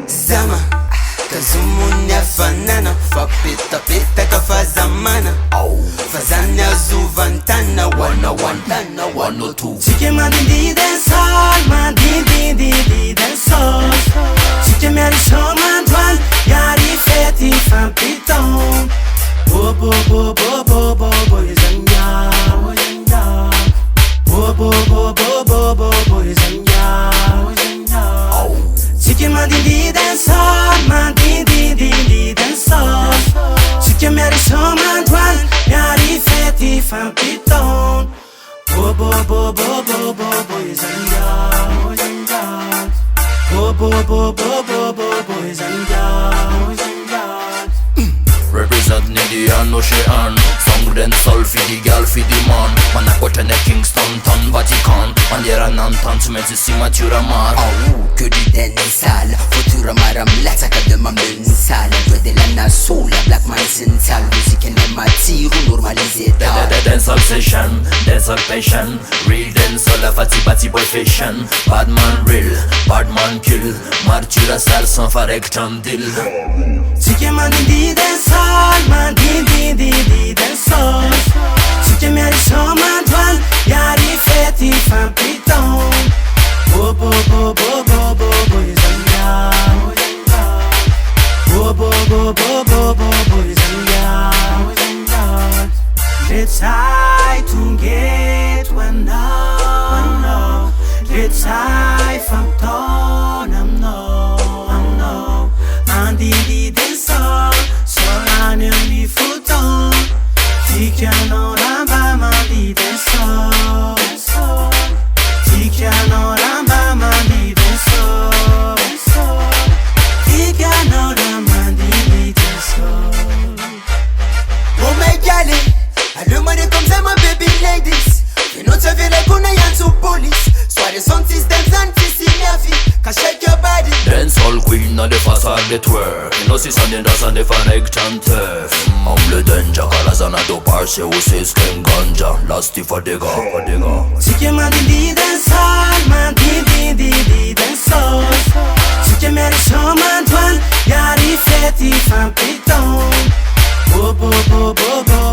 Zama kazumu nyafanana fapita pita kafazamana fazanya zuvantana wana wantana wano tu Chike madindi dancehall madindi dancehall Chike meri shoma dwan yari feti fan piton Bo bo bo bo bo bo bo zanya Bo bo bo bo bo bo bo zanya Chike madindi dancehall madindi dancehall Chike meri shoma dwan yari feti fan piton Bo bo bo bo bo bo bo zanya Bo bo bo bo bo bo bo zanya Represent Nidian Ocean Song dancehall for the girl for the man Man a Cotton Kingston Town Vatican Man der en entente som heter si Tioramar que du dancehall Tioramar am lataka de ma mensal Due de la nasola black man sensual Musiken är Martiora normaliserad Dancehall session, dancehall passion Real dancehall a fatty boy fashion Bad man real, bad man kill Martiora style som farek Tounde Chike madindi dancehall madindi dancehall Chike meri shoma dwan yari feti fan piton Bo bo bo bo bo bo bo zanya Bo bo bo bo bo bo bo zanya Let's high to get one now Let's high from town I'm no Mandidi dancehall Solane mi futon Tikiano ramba mandi dancehall Tikiano ramba mandi dancehall Tikiano ramba mandi dancehall Oh my gali Allo money comme ça my baby ladies You know tu veux les kuna yanzu police Soirée son système anti-synergie Can shake your body Dancehall queen a de façade de twerk You know si san den dansan de farek chantef Amble denja kalazana do parse ou se sken ganja Lasti fadega Chike madindi dancehall madindi dancehall Chike meri shoma dwan yari feti fan piton Bo bo bo bo bo